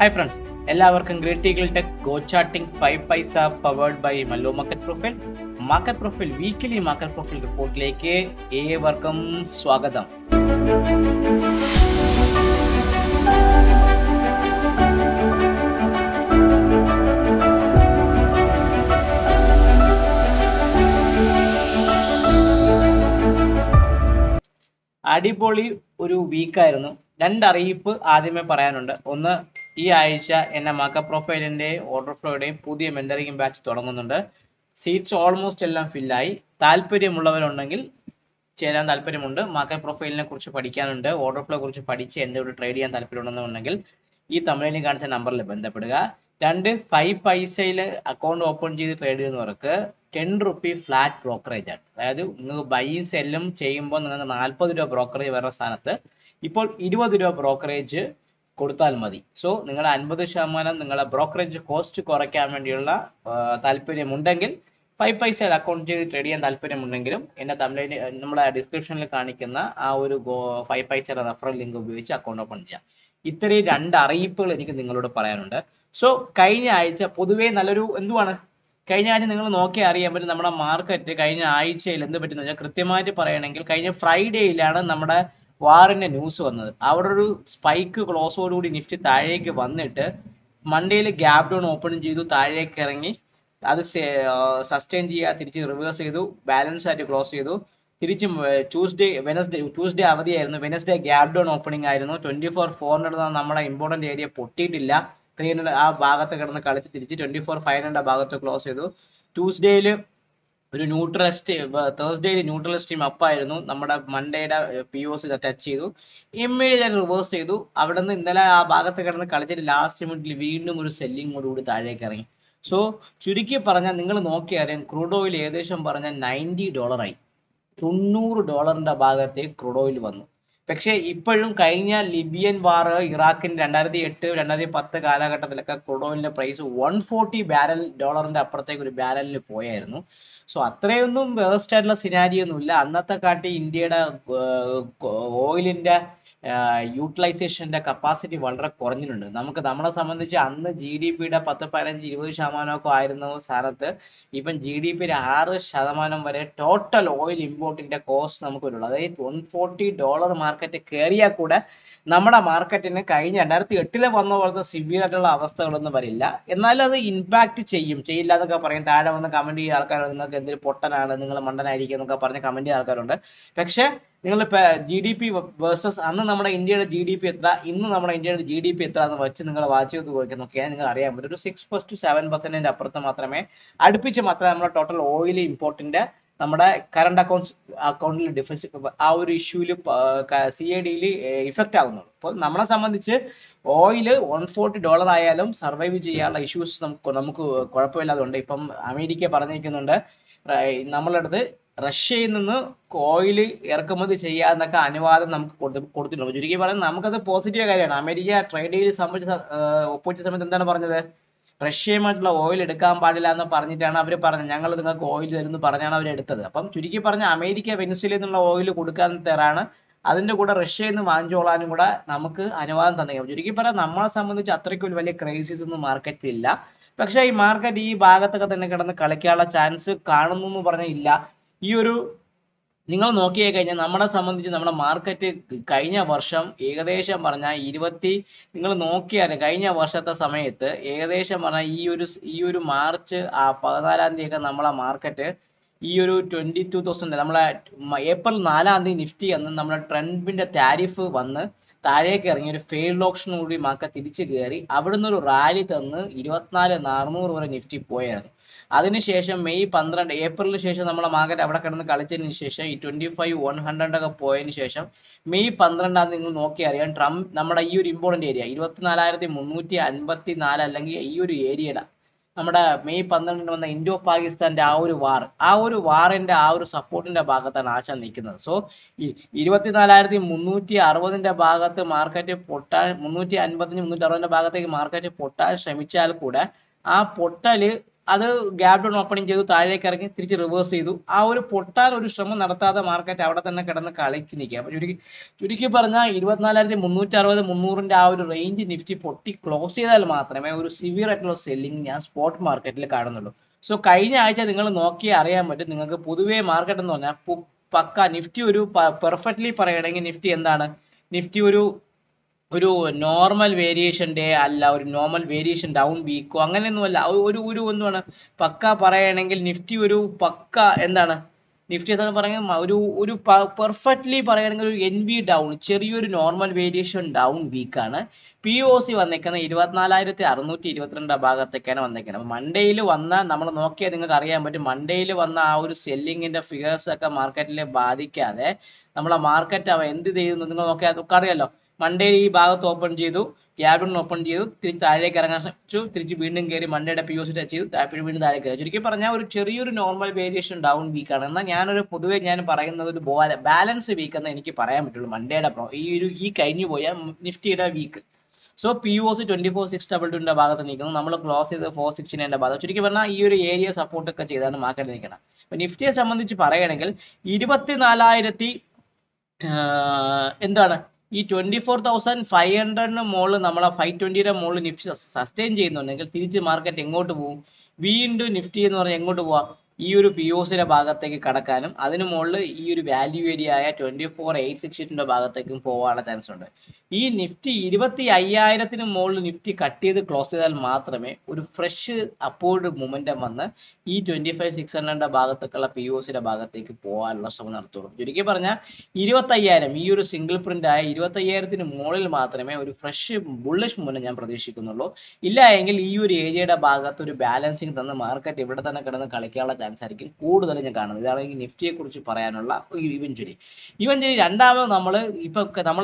Hi friends, എല്ലാവർക്കും greet eagle tech go charting 5 Paisa powered by Mallu market profile. Market profile weekly market profile റിപ്പോർട്ടിലേക്ക് ഏവർക്കും സ്വാഗതം. അടിപൊളി ഒരു വീക്കായിരുന്നു. രണ്ടറിയിപ്പ് ആദ്യമേ പറയാനുണ്ട്. ഒന്ന്, ഈ ആഴ്ച എന്റെ മാർക്കറ്റ് പ്രൊഫൈലിന്റെ ഓർഡർ ഫ്ലോയുടെയും പുതിയ മെന്ററിംഗ് ബാച്ച് തുടങ്ങുന്നുണ്ട്. സീറ്റ്സ് ഓൾമോസ്റ്റ് എല്ലാം ഫില്ലായി. താല്പര്യമുള്ളവരുണ്ടെങ്കിൽ ചേരാൻ താല്പര്യമുണ്ട്. മാർക്കറ്റ് പ്രൊഫൈലിനെ കുറിച്ച് പഠിക്കാനുണ്ട്, ഓർഡർ ഫ്ലോയെ കുറിച്ച് പഠിച്ച് എൻ്റെ കൂടെ ട്രേഡ് ചെയ്യാൻ താല്പര്യമുണ്ടെന്നുണ്ടെങ്കിൽ ഈ തമിഴിൽ കാണിച്ച നമ്പറിൽ ബന്ധപ്പെടുക. 5 പൈസയിൽ അക്കൗണ്ട് ഓപ്പൺ ചെയ്ത് ട്രേഡ് ചെയ്യുന്നവർക്ക് 10 റുപ്പി ഫ്ലാറ്റ് ബ്രോക്കറേജ് ആണ്. അതായത് നിങ്ങൾക്ക് ബൈയും സെല്ലും ചെയ്യുമ്പോൾ നിങ്ങൾക്ക് 40 രൂപ ബ്രോക്കറേജ് വരുന്ന സ്ഥാനത്ത് ഇപ്പോൾ 20 രൂപ ബ്രോക്കറേജ് കൊടുത്താൽ മതി. സോ നിങ്ങളുടെ 50% നിങ്ങളുടെ ബ്രോക്കറേജ് കോസ്റ്റ് കുറയ്ക്കാൻ വേണ്ടിയുള്ള താല്പര്യമുണ്ടെങ്കിൽ 5 പൈസയിൽ അക്കൗണ്ട് ചെയ്ത് ട്രേഡ് ചെയ്യാൻ താല്പര്യമുണ്ടെങ്കിലും എൻ്റെ തമിഴിൽ നമ്മുടെ ഡിസ്ക്രിപ്ഷനിൽ കാണിക്കുന്ന ആ ഒരു 5 പൈസ റെഫറൽ ലിങ്ക് ഉപയോഗിച്ച് അക്കൗണ്ട് ഓപ്പൺ ചെയ്യാം. ഇത്രയും 2 അറിയിപ്പുകൾ എനിക്ക് നിങ്ങളോട് പറയാനുണ്ട്. സോ കഴിഞ്ഞ ആഴ്ച പൊതുവേ നല്ലൊരു കഴിഞ്ഞ ആഴ്ച നിങ്ങൾ നോക്കിയാൽ അറിയാൻ പറ്റും നമ്മുടെ മാർക്കറ്റ് കഴിഞ്ഞ ആഴ്ചയിൽ എന്ത് പറ്റുന്ന വെച്ചാൽ, കൃത്യമായിട്ട് പറയണമെങ്കിൽ കഴിഞ്ഞ ഫ്രൈഡേയിലാണ് നമ്മുടെ വാറിന്റെ ന്യൂസ് വന്നത്. അവിടെ ഒരു സ്പൈക്ക് ക്ലോസോടുകൂടി നിഫ്റ്റി താഴേക്ക് വന്നിട്ട് മൺഡേയിൽ ഗ്യാപ് ഡൗൺ ഓപ്പൺ ചെയ്തു, താഴേക്ക് ഇറങ്ങി, അത് സസ്റ്റെയിൻ ചെയ്യുക, തിരിച്ച് റിവേഴ്സ് ചെയ്തു, ബാലൻസ് ആയിട്ട് ക്ലോസ് ചെയ്തു. തിരിച്ചും ട്യൂസ്ഡേ അവധിയായിരുന്നു, വെനസ്ഡേ ഗ്യാപ് ഡൗൺ ഓപ്പണിംഗ് ആയിരുന്നു. 24,400 നമ്മുടെ ഇമ്പോർട്ടന്റ് ഏരിയ പൊട്ടിയിട്ടില്ല. 300 ആ ഭാഗത്ത് കിടന്ന് കളിച്ച് തിരിച്ച് 24,500 ഭാഗത്ത് ക്ലോസ് ചെയ്തു. ട്യൂസ്ഡേയിൽ ഒരു തേഴ്സ്ഡേയിൽ ന്യൂട്രൽ സ്ട്രീം അപ്പായിരുന്നു. നമ്മുടെ മൺഡേയുടെ POC ടച്ച് ചെയ്തു, ഇമ്മീഡിയറ്റ് റിവേഴ്സ് ചെയ്തു. അവിടെ നിന്ന് ഇന്നലെ ആ ഭാഗത്ത് കിടന്ന് കളിച്ചിട്ട് ലാസ്റ്റ് മിനിറ്റിൽ വീണ്ടും ഒരു സെല്ലിങ്ങോടുകൂടി താഴേക്ക് ഇറങ്ങി. സോ ചുരുക്കി പറഞ്ഞാൽ നിങ്ങൾ നോക്കിയറിയാം, ക്രൂഡ് ഓയിൽ ഏകദേശം പറഞ്ഞാൽ $90 ആയി. $90 ഭാഗത്തേക്ക് ക്രൂഡ് ഓയിൽ വന്നു. പക്ഷേ ഇപ്പോഴും കഴിഞ്ഞ ലിബിയൻ വാർ, ഇറാഖിന്റെ 2008, 2010 കാലഘട്ടത്തിലൊക്കെ ക്രൂഡ് ഓയിലിന്റെ പ്രൈസ് $140 അപ്പുറത്തേക്ക് ഒരു ബാരലിന് പോയായിരുന്നു. സോ അത്രയൊന്നും വേസ്റ്റ് ആയിട്ടുള്ള സിനാരിയോ ഒന്നും ഇല്ല. അന്നത്തെ കാട്ടി ഇന്ത്യയുടെ ഓയിലിന്റെ യൂട്ടിലൈസേഷന്റെ കപ്പാസിറ്റി വളരെ കുറഞ്ഞിട്ടുണ്ട്. നമ്മളെ സംബന്ധിച്ച് അന്ന് GDP-യുടെ 10, 15, 20% ആയിരുന്ന സ്ഥാനത്ത് ഇപ്പം GDP-യുടെ 6% വരെ ടോട്ടൽ ഓയിൽ ഇമ്പോർട്ടിന്റെ കോസ്റ്റ് നമുക്ക് വരുള്ളൂ. അതായത് $140 മാർക്കറ്റ് കയറിയാൽ കൂടെ നമ്മുടെ മാർക്കറ്റിന് കഴിഞ്ഞ 2008 വന്ന പോലത്തെ സിവിയർ ആയിട്ടുള്ള അവസ്ഥകളൊന്നും വരില്ല. എന്നാലും അത് ഇമ്പാക്ട് ചെയ്യില്ല എന്നൊക്കെ പറയും. താഴെ വന്ന് കമന്റ് ചെയ്യുന്ന ആൾക്കാർ നിങ്ങൾക്ക് എന്തൊരു പൊട്ടനാണ്, നിങ്ങൾ മണ്ടനായിരിക്കും എന്നൊക്കെ പറഞ്ഞ് കമന്റ് ചെയ്യുന്ന ആൾക്കാരുണ്ട്. പക്ഷെ നിങ്ങൾ GDP വേഴ്സസ് അന്ന് നമ്മുടെ ഇന്ത്യയുടെ GDP എത്ര, ഇന്ന് നമ്മുടെ ഇന്ത്യയുടെ GDP എത്ര എന്ന് വെച്ച് നിങ്ങൾ വാച്ച് ചെയ്ത് നോക്കിയാൽ നിങ്ങൾ അറിയാൻ പറ്റും. ഒരു 6-7% അപ്പുറത്ത് മാത്രമേ നമ്മുടെ ടോട്ടൽ ഓയിൽ ഇമ്പോർട്ടിന്റെ നമ്മുടെ കറണ്ട് അക്കൗണ്ടിൽ ഡിഫറൻസ് ആ ഒരു ഇഷ്യൂവിൽ CAD-യിൽ ഇഫക്റ്റ് ആകുന്നുള്ളൂ. അപ്പോൾ നമ്മളെ സംബന്ധിച്ച് ഓയിൽ $140 ആയാലും സർവൈവ് ചെയ്യാനുള്ള ഇഷ്യൂസ് നമുക്ക് കുഴപ്പമില്ലാതുണ്ട്. ഇപ്പം അമേരിക്ക പറഞ്ഞിരിക്കുന്നുണ്ട് നമ്മളുടെ അടുത്ത് റഷ്യയിൽ നിന്ന് ഓയിൽ ഇറക്കുമതി ചെയ്യാന്നൊക്കെ അനുവാദം നമുക്ക് കൊടുത്തിട്ടുണ്ട്. ചുരുക്കി പറയുന്നത് നമുക്കത് പോസിറ്റീവ് കാര്യമാണ്. അമേരിക്ക ട്രേഡ് ഡീൽ ഒപ്പിച്ച സമയത്ത് എന്താണ് പറഞ്ഞത്? റഷ്യയുമായിട്ടുള്ള ഓയിൽ എടുക്കാൻ പാടില്ല എന്ന് പറഞ്ഞിട്ടാണ് അവർ പറഞ്ഞത്. ഞങ്ങൾ നിങ്ങൾക്ക് ഓയിൽ തരുന്നു പറഞ്ഞാണ് അവർ എടുത്തത്. അപ്പം ചുരുക്കി പറഞ്ഞ അമേരിക്ക വെനിസ്വേലയിൽ നിന്നുള്ള ഓയിൽ കൊടുക്കാൻ തരാണ്, അതിന്റെ കൂടെ റഷ്യയിൽ നിന്ന് വാങ്ങിച്ചോളാനും കൂടെ നമുക്ക് അനുവാദം തന്നേക്കും. ചുരുക്കി പറയാൻ നമ്മളെ സംബന്ധിച്ച് അത്രയ്ക്ക് വലിയ ക്രൈസിസ് ഒന്നും മാർക്കറ്റിൽ ഇല്ല. പക്ഷെ ഈ മാർക്കറ്റ് ഈ ഭാഗത്തൊക്കെ തന്നെ കിടന്ന് കളിക്കാനുള്ള ചാൻസ് കാണുന്നു എന്ന് പറഞ്ഞാൽ ഇല്ല. ഈ ഒരു നിങ്ങൾ നോക്കിയേ കഴിഞ്ഞാൽ നമ്മളെ സംബന്ധിച്ച് നമ്മുടെ മാർക്കറ്റ് കഴിഞ്ഞ വർഷം ഏകദേശം പറഞ്ഞാൽ നിങ്ങൾ നോക്കിയാൽ കഴിഞ്ഞ വർഷത്തെ സമയത്ത് ഏകദേശം പറഞ്ഞാൽ ഈ ഒരു മാർച്ച് 14 തീയതി ഒക്കെ നമ്മളെ മാർക്കറ്റ് ഈ ഒരു 22,000 നമ്മളെ ഏപ്രിൽ 4 നിഫ്റ്റി അന്ന് നമ്മുടെ ട്രെൻഡിന്റെ താരിഫ് വന്ന് താഴേക്ക് ഇറങ്ങി ഒരു ഫെയിൽഡ് ഓപ്ഷൻ കൂടി മാർക്കറ്റ് തിരിച്ചു കയറി. അവിടുന്ന് ഒരു റാലി തന്ന് 24,400 വരെ നിഫ്റ്റി പോയായിരുന്നു. അതിനുശേഷം മെയ് 12 ഏപ്രിലിന് ശേഷം നമ്മളെ മാർക്കറ്റ് അവിടെ കിടന്ന് കളിച്ചതിന് ശേഷം ഈ 25,100 ഒക്കെ പോയതിന് ശേഷം മെയ് 12 നിങ്ങൾ നോക്കി അറിയാം, ട്രംപ് നമ്മുടെ ഈ ഒരു ഇമ്പോർട്ടന്റ് ഏരിയ 24,354 അല്ലെങ്കിൽ ഈ ഒരു ഏരിയയുടെ നമ്മുടെ മെയ് 12 വന്ന ഇൻഡോ പാകിസ്ഥാന്റെ ആ ഒരു വാറിന്റെ ആ ഒരു സപ്പോർട്ടിന്റെ ഭാഗത്താണ് ആശ നിൽക്കുന്നത്. സോ ഈ 24,360 ഭാഗത്ത് മാർക്കറ്റ് പൊട്ടാൻ 355, 360 ഭാഗത്തേക്ക് മാർക്കറ്റ് പൊട്ടാൻ ശ്രമിച്ചാൽ കൂടെ ആ പൊട്ടല് അത് ഗ്യാപ് ഡൗൺ ഓപ്പണിംഗ് ചെയ്തു, താഴേക്ക് ഇറങ്ങി തിരിച്ച് റിവേഴ്സ് ചെയ്തു. ആ ഒരു പൊട്ടാൻ ഒരു ശ്രമം നടത്താതെ മാർക്കറ്റ് അവിടെ തന്നെ കിടന്ന് കളിച്ച് നിൽക്കുക. അപ്പൊ ചുരുക്കി പറഞ്ഞാൽ 24,360 300ന്റെ ആ ഒരു റേഞ്ച് നിഫ്റ്റി പൊട്ടി ക്ലോസ് ചെയ്താൽ മാത്രമേ ഒരു സിവിയർ ആയിട്ടുള്ള സെല്ലിംഗ് ഞാൻ സ്പോട്ട് മാർക്കറ്റിൽ കാണുന്നുള്ളൂ. സോ കഴിഞ്ഞ ആഴ്ച നിങ്ങൾ നോക്കിയാൽ അറിയാൻ പറ്റും, നിങ്ങൾക്ക് പൊതുവേ മാർക്കറ്റ് എന്ന് പറഞ്ഞാൽ പക്ക നിഫ്റ്റി ഒരു പെർഫെക്റ്റ്ലി പറയുകയാണെങ്കിൽ നിഫ്റ്റി എന്താണ്, നിഫ്റ്റി ഒരു നോർമൽ വേരിയേഷൻ ഡേ അല്ല, ഒരു നോർമൽ വേരിയേഷൻ ഡൗൺ വീക്കോ അങ്ങനെയൊന്നുമല്ല. ഒരു എന്താണ് പക്ക പറയുകയാണെങ്കിൽ നിഫ്റ്റി ഒരു പക്ക എന്താണ്, നിഫ്റ്റി എന്ന് പറയുന്നത് ഒരു പെർഫെക്റ്റ്ലി പറയുകയാണെങ്കിൽ ഒരു NV ഡൗൺ, ചെറിയൊരു നോർമൽ വേരിയേഷൻ ഡൗൺ വീക്കാണ്. POC വന്നേക്കുന്നത് 24,622 ഭാഗത്തേക്കാണ് വന്നേക്കുന്നത്. അപ്പൊ മൺഡേയിൽ വന്ന നമ്മൾ നോക്കിയാൽ നിങ്ങൾക്ക് അറിയാൻ പറ്റും, മൺഡേയിൽ വന്ന ആ ഒരു സെല്ലിങ്ങിന്റെ ഫിഗേഴ്സ് ഒക്കെ മാർക്കറ്റിനെ ബാധിക്കാതെ നമ്മളെ മാർക്കറ്റ് എന്ത് ചെയ്യുന്നു നിങ്ങൾ നോക്കിയാൽ നമുക്ക് അറിയാലോ. മൺഡേ ഈ ഭാഗത്ത് ഓപ്പൺ ചെയ്തു, ഗ്യാപ് ഡൗൺ ഓപ്പൺ ചെയ്തു, തിരിച്ച് താഴേക്ക് ഇറങ്ങാൻ ശ്രമിച്ചു, തിരിച്ച് വീണ്ടും കയറി മൺഡേയുടെ POC ടച്ച് ചെയ്തു, വീണ്ടും താഴേക്ക് കയറി. ചുരുക്കി പറഞ്ഞാൽ ഒരു ചെറിയൊരു നോർമൽ വേരിയേഷൻ ഡൗൺ വീക്കാണ്. എന്നാൽ പൊതുവെ ഞാൻ പറയുന്നത് ഒരു ബാലൻസ് വീക്ക് എന്ന് എനിക്ക് പറയാൻ പറ്റുള്ളൂ മൺഡേയുടെ ഈ കഴിഞ്ഞു പോയ നിഫ്റ്റിയുടെ വീക്ക്. സോ POC 24,622 ഭാഗത്ത് നിൽക്കുന്നു, നമ്മൾ ക്ലോസ് ചെയ്ത് 469 ഭാഗത്ത്. ചുരുക്കി പറഞ്ഞാൽ ഈ ഒരു ഏരിയ സപ്പോർട്ട് ഒക്കെ ചെയ്താണ് മാർക്കറ്റ് നിൽക്കണം. അപ്പൊ നിഫ്റ്റിയെ സംബന്ധിച്ച് പറയുകയാണെങ്കിൽ 24,000 എന്താണ് ഈ 24,500 മുകളിൽ നമ്മളെ 520യുടെ മുകളിൽ നിഫ്റ്റി സസ്റ്റെയിൻ ചെയ്യുന്നുണ്ടെങ്കിൽ തിരിച്ച് മാർക്കറ്റ് എങ്ങോട്ട് പോകും, വീണ്ടും നിഫ്റ്റി എന്ന് പറഞ്ഞാൽ എങ്ങോട്ട് പോവാം, ഈ ഒരു POCയുടെ ഭാഗത്തേക്ക് കടക്കാനും അതിന് മുകളിൽ ഈ ഒരു വാല്യൂ ഏരിയ ആയ 24,862ന്റെ ഭാഗത്തേക്കും പോകാനുള്ള ചാൻസ് ഉണ്ട്. ഈ നിഫ്റ്റി 25,000 മുകളിൽ നിഫ്റ്റി കട്ട് ചെയ്ത് ക്ലോസ് ചെയ്താൽ മാത്രമേ ഒരു ഫ്രഷ് അപ്പോർഡ് മൊമെന്റം വന്ന് ഈ 25,600ന്റെ ഭാഗത്തേക്കുള്ള POCയുടെ ഭാഗത്തേക്ക് പോകാനുള്ള ശ്രമം നടത്തുള്ളൂ. ചുരുക്കി പറഞ്ഞാൽ 25,000 ഈ ഒരു സിംഗിൾ പ്രിന്റ് ആയ 25,000 മുകളിൽ മാത്രമേ ഒരു ഫ്രഷ് ബുള്ളിഷ് മൊമെന്റം ഞാൻ പ്രതീക്ഷിക്കുന്നുള്ളൂ. ഇല്ല എങ്കിൽ ഈ ഒരു ഏരിയയുടെ ഭാഗത്ത് ഒരു ബാലൻസിങ് തന്ന് മാർക്കറ്റ് ഇവിടെ തന്നെ കിടന്ന് കളിക്കാനുള്ള ചാൻസ് ആയിരിക്കും കൂടുതൽ ഞാൻ കാണുന്നത്. ഇതാണ് ഈ നിഫ്റ്റിയെ കുറിച്ച് പറയാനുള്ള ഇവഞ്ചുലി രണ്ടാമത് നമ്മൾ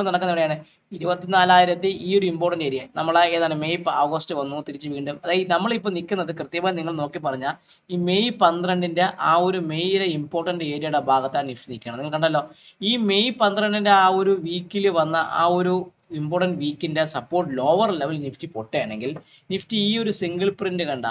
നടക്കുന്ന എവിടെയാണ് 24,000 ഈ ഒരു ഇമ്പോർട്ടന്റ് ഏരിയ നമ്മളെ ഏതാണ് മെയ് ഓഗസ്റ്റ് വന്നു, തിരിച്ച് വീണ്ടും അതായത് നമ്മളിപ്പോൾ നിൽക്കുന്നത് കൃത്യമായി നിങ്ങൾ നോക്കി പറഞ്ഞാൽ ഈ മെയ് 12ന്റെ ആ ഒരു മെയ്യിലെ ഇമ്പോർട്ടന്റ് ഏരിയയുടെ ഭാഗത്താണ് നിഫ്റ്റി നിൽക്കുന്നത്. നിങ്ങൾ കണ്ടല്ലോ, ഈ മെയ് 12ന്റെ ആ ഒരു വീക്കിൽ വന്ന ആ ഒരു ഇമ്പോർട്ടന്റ് വീക്കിന്റെ സപ്പോർട്ട് ലോവർ ലെവൽ നിഫ്റ്റി പൊട്ടുകയാണെങ്കിൽ നിഫ്റ്റി ഈ ഒരു സിംഗിൾ പ്രിന്റ് കണ്ട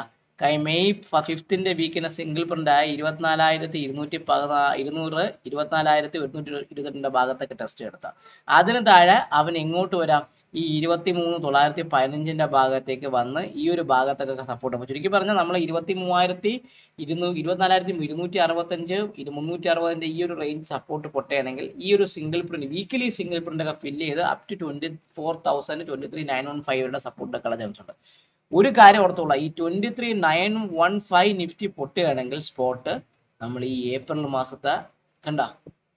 മെയ് 5ന്റെ വീക്കിന്റെ സിംഗിൾ പ്രിന്റ് ആയ 24,200 24,122 ഭാഗത്തൊക്കെ ടെസ്റ്റ് എടുത്താം. അതിന് താഴെ അവൻ എങ്ങോട്ട് വരാം, ഈ 23,915ന്റെ ഭാഗത്തേക്ക് വന്ന് ഈ ഒരു ഭാഗത്തൊക്കെ സപ്പോർട്ട് ചെയ്യും. ചുരുക്കി പറഞ്ഞാൽ നമ്മൾ 24,265 360ന്റെ ഈ ഒരു റേഞ്ച് സപ്പോർട്ട് പൊട്ടുകയാണെങ്കിൽ ഈ ഒരു single print weekly single print ഒക്കെ ഫില്ല് ചെയ്ത് അപ് ടു 24,000 23,915യുടെ സപ്പോർട്ടൊക്കെ ഉള്ള ചാൻസ് ഉണ്ട്. ഒരു കാര്യം ഓർത്തോളാം, ഈ 23,915 നിഫ്റ്റി പൊട്ടുകയാണെങ്കിൽ സ്പോട്ട് നമ്മൾ ഈ ഏപ്രിൽ മാസത്തെ കണ്ട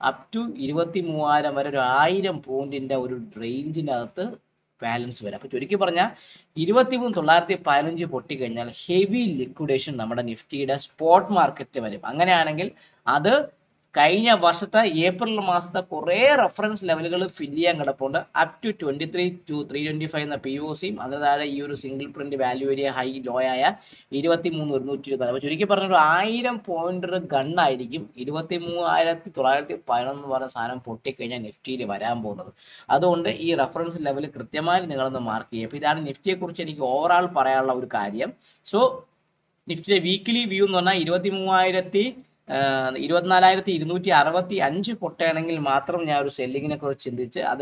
അപ് ടു 23,000 വരെ ഒരു 1000 പോയിന്റിന്റെ ഒരു റേഞ്ചിന്റെ അകത്ത് ബാലൻസ് വരാം. അപ്പൊ ചുരുക്കി പറഞ്ഞാൽ 23,915 പൊട്ടിക്കഴിഞ്ഞാൽ ഹെവി ലിക്വിഡേഷൻ നമ്മുടെ നിഫ്റ്റിയുടെ സ്പോട്ട് മാർക്കറ്റിൽ വരും. അങ്ങനെയാണെങ്കിൽ അത് കഴിഞ്ഞ വർഷത്തെ ഏപ്രിൽ മാസത്തെ കുറെ റെഫറൻസ് ലെവലുകൾ ഫില്ല് ചെയ്യാൻ കിടപ്പുണ്ട്. അപ് ടു 23,225 എന്ന POCയും അതിന് താഴെ ഈ ഒരു single print value area high low ആയ 23,120. അപ്പൊ ചുരുക്കി പറഞ്ഞ ഒരു 1000 പോയിന്റ് ഗണ്ണായിരിക്കും 23,911 എന്ന് പറഞ്ഞ സാധനം പൊട്ടിക്കഴിഞ്ഞാൽ നിഫ്റ്റിയിൽ വരാൻ പോകുന്നത്. അതുകൊണ്ട് ഈ റെഫറൻസ് ലെവൽ കൃത്യമായി നിങ്ങളൊന്ന് മാർക്ക് ചെയ്യുക. അപ്പൊ ഇതാണ് നിഫ്റ്റിയെ കുറിച്ച് എനിക്ക് ഓവറാൾ പറയാനുള്ള ഒരു കാര്യം. സോ നിഫ്റ്റിയുടെ വീക്കിലി വ്യൂ എന്ന് പറഞ്ഞാൽ 24,265 പൊട്ടുകയാണെങ്കിൽ മാത്രം ഞാൻ ഒരു സെല്ലിങ്ങിനെ കുറിച്ച് ചിന്തിച്ച് അത്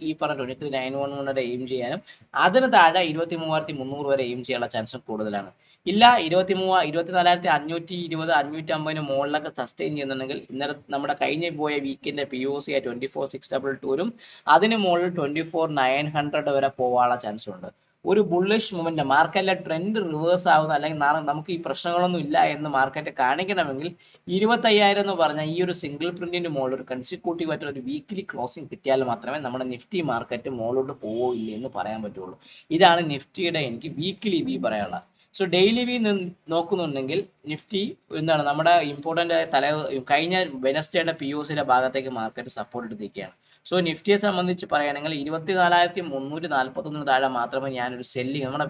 ഈ പറഞ്ഞ 23,911 എയിം ചെയ്യാനും അതിന് താഴെ 23,300 വരെ എയിം ചെയ്യാനുള്ള ചാൻസ് കൂടുതലാണ്. ഇല്ല 24,520 550 മുകളിലൊക്കെ സസ്റ്റെയിൻ ചെയ്യുന്നുണ്ടെങ്കിൽ ഇന്നലെ നമ്മുടെ കഴിഞ്ഞ പോയ വീക്കിന്റെ POC 24,622 അതിന് മുകളിൽ 24,900 വരെ പോകാനുള്ള ചാൻസ് ഉണ്ട്. ഒരു ബുള്ളിഷ് മൊമെന്റ് മാർക്കറ്റിലെ ട്രെൻഡ് റിവേഴ്സ് ആവുന്ന അല്ലെങ്കിൽ നമുക്ക് ഈ പ്രശ്നങ്ങളൊന്നും ഇല്ല എന്ന് മാർക്കറ്റ് കാണിക്കണമെങ്കിൽ 25,000 എന്ന് പറഞ്ഞാൽ ഈ ഒരു സിംഗിൾ പ്രിന്റിന്റെ മുകളിൽ ഒരു കൺസിക്യൂട്ടീവ് ആയിട്ടുള്ള ഒരു വീക്കിലി ക്ലോസിംഗ് കിട്ടിയാൽ മാത്രമേ നമ്മുടെ നിഫ്റ്റി മാർക്കറ്റ് മുകളിലോട്ട് പോവില്ല എന്ന് പറയാൻ പറ്റുള്ളൂ. ഇതാണ് നിഫ്റ്റിയുടെ എനിക്ക് വീക്കിലി വ്യൂ പറയാനുള്ളത്. സോ ഡെയിലി വ്യൂ നോക്കുന്നുണ്ടെങ്കിൽ നിഫ്റ്റി നമ്മുടെ ഇമ്പോർട്ടന്റ് കഴിഞ്ഞ വെനസ്ഡേയുടെ POCയുടെ ഭാഗത്തേക്ക് മാർക്കറ്റ് സപ്പോർട്ട് എടുത്തിരിക്കുകയാണ്. സോ നിഫ്റ്റിയെ സംബന്ധിച്ച് പറയുകയാണെങ്കിൽ 24,341 താഴെ മാത്രമേ ഞാനൊരു സെല്ലിങ് നമ്മുടെ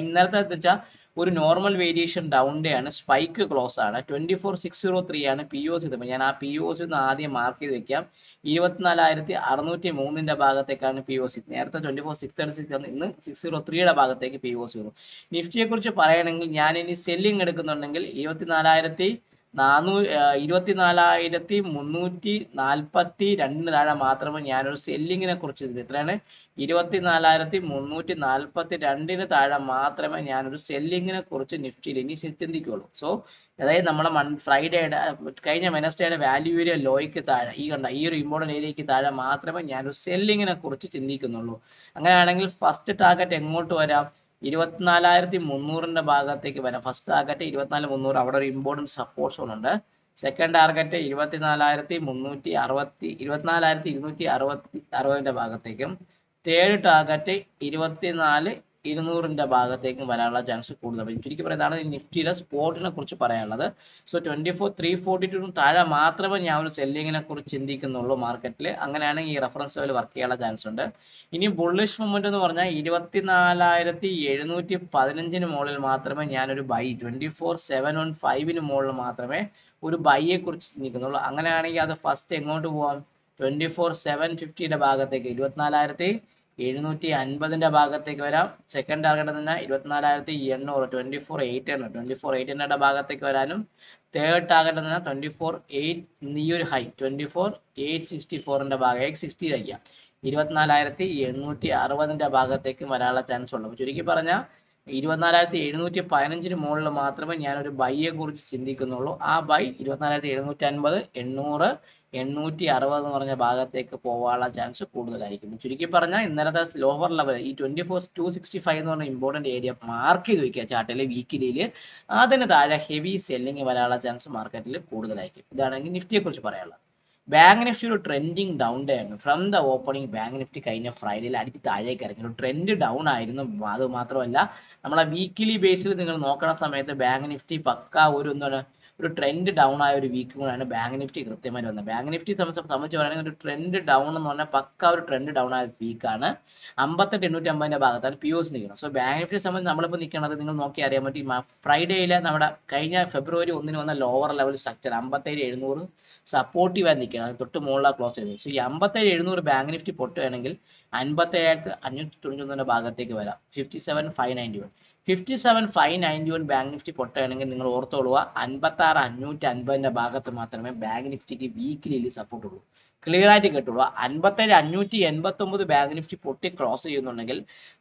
ഇന്നലത്തെ വെച്ചാൽ ഒരു നോർമൽ വേരിയേഷൻ ഡൗൺ ഡേ ആണ്, സ്പൈക്ക് ക്ലോസ് ആണ്. 24,603 ആണ് പി ഒ സി. ഞാൻ ആ പി ഒ സി ഒന്ന് ആദ്യം മാർക്ക് ചെയ്ത് വെക്കാം. 24,603 ഭാഗത്തേക്കാണ് പി ഒ സി. നേരത്തെ 24,636 ആണ്, ഇന്ന് 603 ഭാഗത്തേക്ക് പി ഒ സി വരും. നിഫ്റ്റിയെ കുറിച്ച് പറയുകയാണെങ്കിൽ ഞാൻ ഇനി സെല്ലിംഗ് എടുക്കുന്നുണ്ടെങ്കിൽ 24,342 താഴെ മാത്രമേ ഞാനൊരു സെല്ലിങ്ങിനെ കുറിച്ച് എത്രയാണ് 24,342 താഴെ മാത്രമേ ഞാനൊരു സെല്ലിങ്ങിനെ കുറിച്ച് നിഫ്റ്റിയിൽ ഇനി ചിന്തിക്കുകയുള്ളൂ. സോ അതായത് നമ്മളെ ഫ്രൈഡേയുടെ കഴിഞ്ഞ വെനസ്ഡേയുടെ വാല്യൂ ഏരിയ ലോയ്ക്ക് താഴെ ഈ ഒരു ഇമ്പോർട്ടൻ്റ് ഏരിയയ്ക്ക് താഴെ മാത്രമേ ഞാനൊരു സെല്ലിങ്ങിനെ കുറിച്ച് ചിന്തിക്കുന്നുള്ളൂ. അങ്ങനെയാണെങ്കിൽ ഫസ്റ്റ് ടാർഗറ്റ് എങ്ങോട്ട് വരാം? 24,300 ഭാഗത്തേക്ക് വരാം. ഫസ്റ്റ് ടാർഗറ്റ് 24,300, അവിടെ ഒരു ഇമ്പോർട്ടൻറ്റ് സപ്പോർട്ട് സോൺ ഉണ്ട്. സെക്കൻഡ് ടാർഗറ്റ് 24,260 ഭാഗത്തേക്കും, തേർഡ് ടാർഗറ്റ് 24,200 ഭാഗത്തേക്കും വരാനുള്ള ചാൻസ് കൂടുതൽ. ചുരുക്കി പറയുന്നതാണ് നിഫ്റ്റിയുടെ സ്പോട്ടിനെ കുറിച്ച് പറയാനുള്ളത്. സോ 24,342 താഴെ മാത്രമേ ഞാൻ ഒരു സെല്ലിങ്ങിനെ കുറിച്ച് ചിന്തിക്കുന്നുള്ളൂ മാർക്കറ്റിൽ. അങ്ങനെയാണെങ്കിൽ ഈ റെഫറൻസ് ലെവൽ വർക്ക് ചെയ്യാനുള്ള ചാൻസ് ഉണ്ട്. ഇനി ബുള്ളിഷ് മൊമെന്റ് എന്ന് പറഞ്ഞാൽ 24,715 മുകളിൽ മാത്രമേ ഞാനൊരു ബൈ, 24,715 മുകളിൽ മാത്രമേ ഒരു ബൈയെ കുറിച്ച് ചിന്തിക്കുന്നുള്ളൂ. അങ്ങനെയാണെങ്കിൽ അത് ഫസ്റ്റ് എങ്ങോട്ട് പോവാം? 24,750 ഭാഗത്തേക്ക്, 24,750 ഭാഗത്തേക്ക് വരാം. സെക്കൻഡ് ടാർഗറ്റ് തന്നെ 24,800, 24,800 ഭാഗത്തേക്ക് വരാനും, തേർഡ് ടാർഗറ്റ് തന്നെ 24,800, ഈ ഒരു ഹൈ 24,864 ഭാഗം 860 വയ്ക്കാം, 24,860 ഭാഗത്തേക്ക് വരാനുള്ള ചാൻസ് ഉണ്ട്. ചുരുക്കി പറഞ്ഞാൽ 24,715 മുകളിൽ മാത്രമേ ഞാനൊരു ബൈയെ കുറിച്ച് ചിന്തിക്കുന്നുള്ളൂ. ആ ബൈ 24,750, 800, 860 എന്ന് പറഞ്ഞ ഭാഗത്തേക്ക് പോകാനുള്ള ചാൻസ് കൂടുതലായിരിക്കും. ചുരുക്കി പറഞ്ഞാൽ ഇന്നലത്തെ ലോവർ ലെവൽ ഈ 24,265 എന്ന് പറഞ്ഞ ഇമ്പോർട്ടന്റ് ഏരിയ മാർക്ക് ചെയ്ത് വെക്കുക ചാർട്ടിലെ വീക്കിലിയിൽ. അതിന് താഴെ ഹെവി സെല്ലിങ് വരാനുള്ള ചാൻസ് മാർക്കറ്റിൽ കൂടുതലായിരിക്കും. ഇതാണെങ്കിൽ നിഫ്റ്റിയെ കുറിച്ച് പറയാനുള്ളത്. ബാങ്ക് നിഫ്റ്റി ഒരു ട്രെൻഡിങ് ഡൗൺ ഡേ ആയിരുന്നു. From the opening bank Nifty കഴിഞ്ഞ ഫ്രൈഡേയിൽ അടിച്ച് താഴേക്ക് ഇറങ്ങി ഒരു ട്രെൻഡ് ഡൗൺ ആയിരുന്നു. അത് മാത്രമല്ല നമ്മളെ വീക്കിലി ബേസിൽ നിങ്ങൾ നോക്കുന്ന സമയത്ത് ബാങ്ക് നിഫ്റ്റി പക്ക ഒരു ട്രെൻഡ് ഡൗൺ ആയ ഒരു വീക്ക് കൂടെയാണ് ബാങ്ക് നിഫ്റ്റി കൃത്യമായിട്ട് വന്നത്. ബാങ്ക് നിഫ്റ്റി സംബന്ധിച്ച് പറയുകയാണെങ്കിൽ ഒരു ട്രെൻഡ് ഡൗൺ എന്ന് പറഞ്ഞാൽ പക്ക ഒരു ട്രെൻഡ് ഡൗൺ ആയ വീക്കാണ്. 58,850 ഭാഗത്താണ് പി ഒ സി നിൽക്കുന്നത്. സോ ബാങ്ക് നിഫ്റ്റിയെ സംബന്ധിച്ച് നമ്മളിപ്പോൾ നിൽക്കുന്നത് നിങ്ങൾ നോക്കി അറിയാൻ പറ്റും. ഫ്രൈഡേയിലെ നമ്മുടെ കഴിഞ്ഞ ഫെബ്രുവരി 1 വന്ന ലോവർ ലെവൽ സ്ട്രക്ചർ 57,700 സപ്പോർട്ടീവായി നിൽക്കുകയാണ്. തൊട്ട് മുകളിലാണ് ക്ലോസ് ചെയ്തത്. സോ ഈ 57,700 ബാങ്ക് നിഫ്റ്റി പൊട്ടുകയാണെങ്കിൽ 57,591 ഭാഗത്തേക്ക് വരാം. 57,591 57,591 ബാങ്ക് നിഫ്റ്റി പൊട്ടുകയാണെങ്കിൽ നിങ്ങൾ ഓർത്തോളുക 56,550 ഭാഗത്ത് മാത്രമേ ബാങ്ക് നിഫ്റ്റിക്ക് വീക്കിലിയിൽ സപ്പോർട്ട് ഉള്ളൂ. ക്ലിയർ ആയിട്ട് കേട്ടുള്ളൂ. 57,589 ബാങ്ക് നിഫ്റ്റി പൊട്ടി ക്രോസ് ചെയ്യുന്നുണ്ടെങ്കിൽ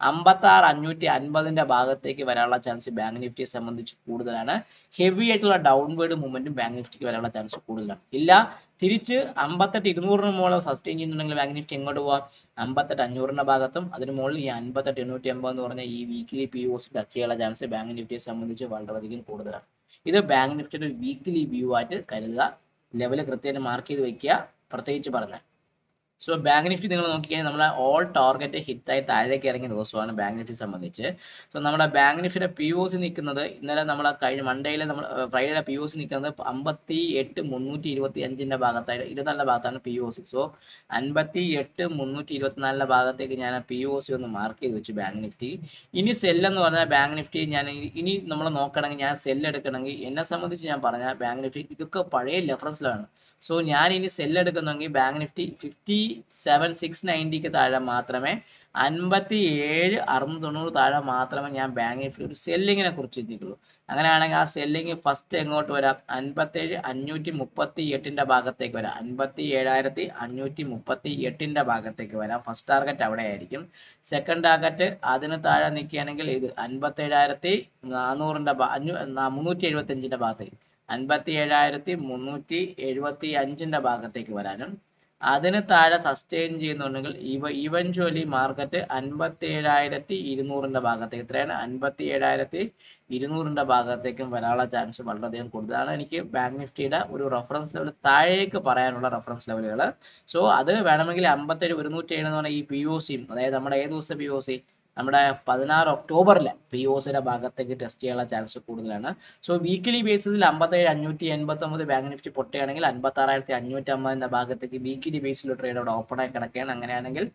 56,550 ഭാഗത്തേക്ക് വരാനുള്ള ചാൻസ് ബാങ്ക് നിഫ്റ്റിയെ സംബന്ധിച്ച് കൂടുതലാണ്. ഹെവി ആയിട്ടുള്ള ഡൗൺവേർഡ് മൂവ്മെന്റും ബാങ്ക് നിഫ്റ്റിക്ക് വരാനുള്ള ചാൻസ് കൂടുതലാണ്. ഇല്ല തിരിച്ച് 58,200 മുകളിൽ സസ്റ്റെയിൻ ചെയ്യുന്നുണ്ടെങ്കിൽ ബാങ്ക് നിഫ്റ്റി എങ്ങോട്ട് പോവാം? 58,500 ഭാഗത്തും അതിന് മുകളിൽ ഈ 58,880 എന്ന് പറഞ്ഞ ഈ weekly P O C touch ചെയ്യാനുള്ള ചാൻസ് ബാങ്ക് നിഫ്റ്റിയെ സംബന്ധിച്ച് വളരെയധികം കൂടുതലാണ്. ഇത് ബാങ്ക് നിഫ്റ്റിയുടെ വീക്കിലി വ്യൂ ആയിട്ട് കരുതുക. ലെവൽ കൃത്യമായിട്ട് മാർക്ക് ചെയ്ത് വെക്കുക. പ്രത്യേകിച്ച് പറഞ്ഞാൽ സോ ബാങ്ക് നിഫ്റ്റി നിങ്ങൾ നോക്കിക്കഴിഞ്ഞാൽ നമ്മുടെ ഓൾ ടാർഗറ്റ് ഹിറ്റായി താഴേക്ക് ഇറങ്ങിയ ദിവസമാണ് ബാങ്ക് നിഫ്റ്റി സംബന്ധിച്ച്. സോ നമ്മുടെ ബാങ്ക് നിഫ്റ്റിയുടെ പി ഒ സി നിൽക്കുന്നത് ഇന്നലെ നമ്മളെ കഴിഞ്ഞ മൺഡേയിലെ നമ്മൾ ഫ്രൈഡേയുടെ പി ഒ സി നിൽക്കുന്നത് 58,325 ഭാഗത്തായിട്ട് 24 ഭാഗത്താണ് പി ഒ സി. സോ 58,324 ഭാഗത്തേക്ക് ഞാൻ പി ഒ സി ഒന്ന് മാർക്ക് ചെയ്ത് വെച്ചു ബാങ്ക് നിഫ്റ്റി. ഇനി സെല്ലെന്ന് പറഞ്ഞാൽ ബാങ്ക് നിഫ്റ്റി ഞാൻ ഇനി നമ്മൾ നോക്കണമെങ്കിൽ ഞാൻ സെല്ല് എടുക്കണമെങ്കിൽ എന്നെ സംബന്ധിച്ച് ഞാൻ പറഞ്ഞാൽ ബാങ്ക് നിഫ്റ്റി ഇതൊക്കെ പഴയ റെഫറൻസിലാണ്. സോ ഞാൻ ഇനി സെല്ല് എടുക്കുന്നെങ്കിൽ ബാങ്ക് നിഫ്റ്റി 57,690 താഴെ മാത്രമേ 57,690 താഴെ മാത്രമേ ഞാൻ ബാങ്ക് നിഫ്റ്റി ഒരു സെല്ലിങ്ങിനെ കുറിച്ച് ചിന്തിക്കുള്ളൂ. അങ്ങനെയാണെങ്കിൽ ആ സെല്ലിങ് ഫസ്റ്റ് എങ്ങോട്ട് വരാം? 57,538 ഭാഗത്തേക്ക് വരാം. 57,538 ഭാഗത്തേക്ക് വരാം. ഫസ്റ്റ് ടാർഗറ്റ് അവിടെ ആയിരിക്കും. സെക്കൻഡ് ടാർഗറ്റ് അതിന് താഴെ നിൽക്കുകയാണെങ്കിൽ ഇത് 57,400 ഭാഗത്തേക്ക് 57,375 ഭാഗത്തേക്ക് വരാനും അതിന് താഴെ സസ്റ്റെയിൻ ചെയ്യുന്നുണ്ടെങ്കിൽ ഇവഞ്ച്വലി മാർക്കറ്റ് 57,200 ഭാഗത്തേക്ക് എത്രയാണ് 57,200 ഭാഗത്തേക്കും വരാനുള്ള ചാൻസ് വളരെയധികം കൂടുതലാണ്. എനിക്ക് ബാങ്ക് നിഫ്റ്റിയുടെ ഒരു റെഫറൻസ് ലെവൽ താഴേക്ക് പറയാനുള്ള റെഫറൻസ് ലെവലുകൾ. സോ അത് വേണമെങ്കിൽ 57,107 എന്ന് പറഞ്ഞാൽ ഈ പി ഒ സിയും, അതായത് നമ്മുടെ ഏത് ദിവസത്തെ പി ഒ സി നമ്മുടെ 16 ഒക്ടോബറിൽ POCയുടെ ഭാഗത്തേക്ക് ടെസ്റ്റ് ചെയ്യാനുള്ള ചാൻസ് കൂടുതലാണ്. സോ വീക്കിലി ബേസിസിൽ 57,589 ബാങ്ക് നിഫ്റ്റി പൊട്ടുകയാണെങ്കിൽ 56,550 ഭാഗത്തേക്ക് വീക്കിലി ബേസിൽ ട്രേഡ് അവിടെ ഓപ്പൺ ആയി കിടക്കുകയാണ്. അങ്ങനെയാണെങ്കിൽ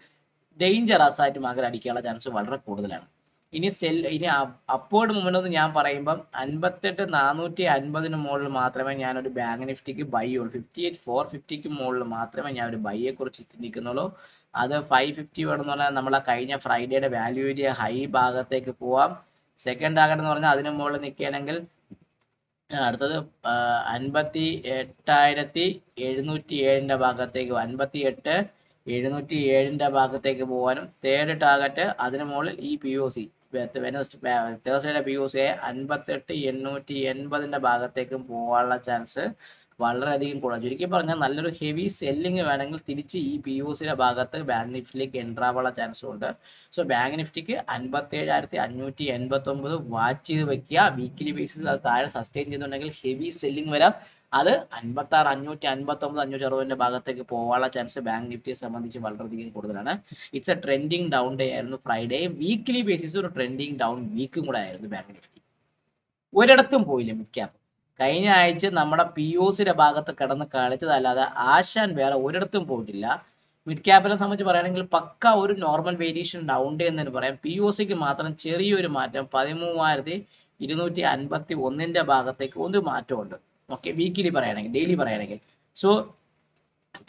ഡേഞ്ചറസ് ആയിട്ട് മാർക്കറ്റ് അടിക്കാനുള്ള ചാൻസ് വളരെ കൂടുതലാണ്. ഇനി അപ്വേർഡ് മൂവ്മെന്റ് എന്ന് ഞാൻ പറയുമ്പം 58,450 മുകളിൽ മാത്രമേ ഞാനൊരു ബാങ്ക് നിഫ്റ്റിക്ക് ബൈ ഉള്ളൂ. 58,450 മുകളിൽ മാത്രമേ ഞാൻ ഒരു ബൈയെ കുറിച്ച് ചിന്തിക്കുന്നുള്ളൂ. അത് 550 വേണമെന്ന് പറഞ്ഞാൽ നമ്മളെ കഴിഞ്ഞ ഫ്രൈഡേയുടെ വാല്യൂ ഏരിയ ഹൈ ഭാഗത്തേക്ക് പോവാം. സെക്കൻഡ് ടാർഗറ്റ് എന്ന് പറഞ്ഞാൽ അതിന് മുകളിൽ നിൽക്കുകയാണെങ്കിൽ അടുത്തത് 58,707 ഭാഗത്തേക്ക് 58,707 ഭാഗത്തേക്ക് പോകാനും തേർഡ് ടാർഗറ്റ് അതിന് മുകളിൽ ഈ POC തേഴ്സ്ഡേയുടെ POC 58,880 ഭാഗത്തേക്കും പോകാനുള്ള ചാൻസ് വളരെയധികം കൂടുതൽ. ചുരുക്കി പറഞ്ഞാൽ നല്ലൊരു ഹെവി സെല്ലിങ് വേണമെങ്കിൽ തിരിച്ച് ഈ POCയുടെ ഭാഗത്ത് ബാങ്ക് നിഫ്റ്റിയിലേക്ക് എൻ്റർ ആവാനുള്ള ചാൻസും ഉണ്ട്. സോ ബാങ്ക് നിഫ്റ്റിക്ക് 57,589 വാച്ച് ചെയ്ത് വെക്കുക. വീക്കിലി ബേസിസിൽ അത് താഴെ സസ്റ്റെയിൻ ചെയ്യുന്നുണ്ടെങ്കിൽ ഹെവി സെല്ലിങ് വരാം. അത് 56,559 560 ഭാഗത്തേക്ക് പോകാനുള്ള ചാൻസ് ബാങ്ക് നിഫ്റ്റിയെ സംബന്ധിച്ച് വളരെയധികം കൂടുതലാണ്. It's A trending down day ആയിരുന്നു ഫ്രൈഡേ. വീക്കിലി ബേസിസ് ഒരു ട്രെൻഡിങ് ഡൗൺ വീക്കും കൂടെ ആയിരുന്നു ബാങ്ക് നിഫ്റ്റി. ഒരിടത്തും പോയില്ല മിഡ് ക്യാപ്പ്. കഴിഞ്ഞ ആഴ്ച നമ്മുടെ POCയുടെ ഭാഗത്ത് കിടന്ന് കളിച്ചതല്ലാതെ ആശാൻ വേറെ ഒരിടത്തും പോയിട്ടില്ല. മിഡ് ക്യാപ്പിനെ സംബന്ധിച്ച് പറയുകയാണെങ്കിൽ പക്ക ഒരു നോർമൽ വേരിയേഷൻ ഡൗൺ ഡേ എന്ന് തന്നെ പറയാം. POCക്ക് മാത്രം ചെറിയൊരു മാറ്റം 13,251 ഭാഗത്തേക്ക് ഒരു മാറ്റമുണ്ട്. ഓക്കെ, വീക്കിലി പറയുകയാണെങ്കിൽ, ഡെയിലി പറയുകയാണെങ്കിൽ. സോ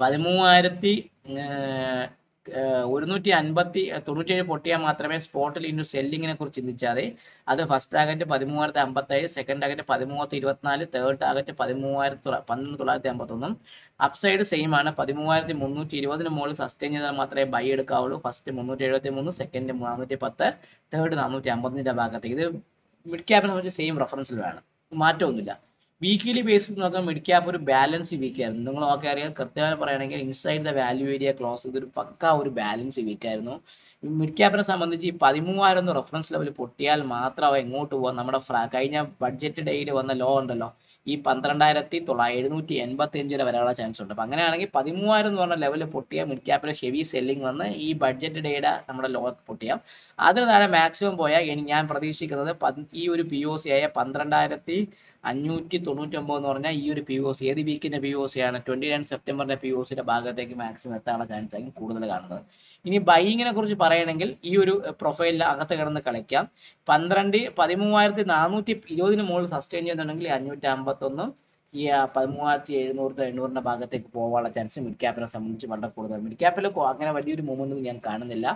13,197 പൊട്ടിയാൽ മാത്രമേ സ്പോട്ടിൽ ഇನ್ನು സെല്ലിങ്ങിനെ കുറിച്ച് ചിന്തിച്ചാൽ മതി. അത് first target 13,057, second target 13,024, third target 12,951. Upside same ആണ്. 13,320 മുകളിൽ സസ്റ്റെയിൻ ചെയ്താൽ മാത്രമേ ബൈ എടുക്കാവുള്ളൂ. ഫസ്റ്റ് 373, സെക്കൻഡ് 410, തേർഡ് 450 ഭാഗത്തേക്ക്. ഇത് മിഡ് ക്യാപ്പിനെ സംബന്ധിച്ച് സെയിം റെഫറൻസിൽ വേണം, മാറ്റമൊന്നുമില്ല. വീക്കിലി ബേസിസ് നോക്കാം മിഡ് ക്യാപ്പ് ഒരു ബാലൻസ് വീക്ക് ആയിരുന്നു. നിങ്ങൾ ഒക്കെ അറിയാം, കൃത്യമായി പറയുകയാണെങ്കിൽ inside the value area close ഇതൊരു പക്ക ഒരു ബാലൻസ് വീക്ക് ആയിരുന്നു. മിഡ് ക്യാപ്പിനെ സംബന്ധിച്ച് ഈ 13,000 റെഫറൻസ് ലെവൽ പൊട്ടിയാൽ മാത്രം എങ്ങോട്ട് പോകാം. നമ്മുടെ കഴിഞ്ഞ ബഡ്ജറ്റ് ഡേയിൽ വന്ന ലോ ഉണ്ടല്ലോ, ഈ 12,785 വരെ വരാനുള്ള ചാൻസ് ഉണ്ട്. അപ്പം അങ്ങനെയാണെങ്കിൽ 13,000 എന്ന് പറഞ്ഞ ലെവൽ പൊട്ടിയാൽ മിഡ് ക്യാപ്പിൽ ഹെവി സെല്ലിംഗ് വന്ന് ഈ ബഡ്ജറ്റ് ഡേയുടെ നമ്മുടെ ലോ പൊട്ടിയാൽ അതിന് താഴെ മാക്സിമം പോയാൽ ഞാൻ പ്രതീക്ഷിക്കുന്നത് ഈ ഒരു POC ആയ 12,599 എന്ന് പറഞ്ഞാൽ ഈ ഒരു POC ഏത് വീക്കിന്റെ POC ആണ്? 29 സെപ്റ്റംബറിന്റെ POCയുടെ ഭാഗത്തേക്ക് മാക്സിമം എത്താനുള്ള ചാൻസ് ആയിരിക്കും കൂടുതൽ കാണുന്നത്. ഇനി ബൈയിങ്ങിനെ കുറിച്ച് പറയുകയാണെങ്കിൽ ഈ ഒരു പ്രൊഫൈലിൽ അകത്ത് കിടന്ന് കളിക്കാം. 13,420 മുകളിൽ സസ്റ്റെയിൻ ചെയ്യുന്നുണ്ടെങ്കിൽ 551 ഈ 13,700 ഭാഗത്തേക്ക് പോകാനുള്ള ചാൻസ് മിഡ് ക്യാപ്പിനെ സംബന്ധിച്ച് വളരെ കൂടുതലാണ്. മിഡ് ക്യാപ്പിൽ അങ്ങനെ വലിയൊരു മൂവ്മെന്റ് ഞാൻ കാണുന്നില്ല.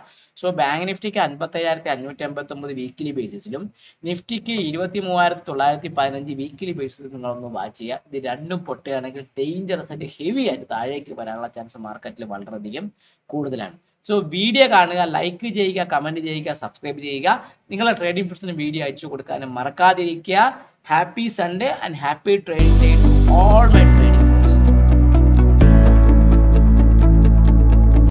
സോ ബാങ്ക് നിഫ്റ്റിക്ക് 55,589 വീക്കിലി ബേസിസിലും നിഫ്റ്റിക്ക് 23,915 വീക്കിലി ബേസിസിലും നിങ്ങളൊന്ന് വാച്ച് ചെയ്യുക. ഇത് രണ്ടും പൊട്ടുകയാണെങ്കിൽ ഡേഞ്ചറസ് ആയിട്ട് ഹെവി ആയിട്ട് താഴേക്ക് വരാനുള്ള ചാൻസ് മാർക്കറ്റിൽ വളരെയധികം കൂടുതലാണ്. സോ വീഡിയോ കാണുക, ലൈക്ക് ചെയ്യുക, കമന്റ് ചെയ്യുക, സബ്സ്ക്രൈബ് ചെയ്യുക. നിങ്ങളെ ട്രേഡിംഗ് ഫ്രണ്ട്സിന് വീഡിയോ അയച്ചു കൊടുക്കാനും മറക്കാതിരിക്കുക. Happy Sunday and happy trading day to all my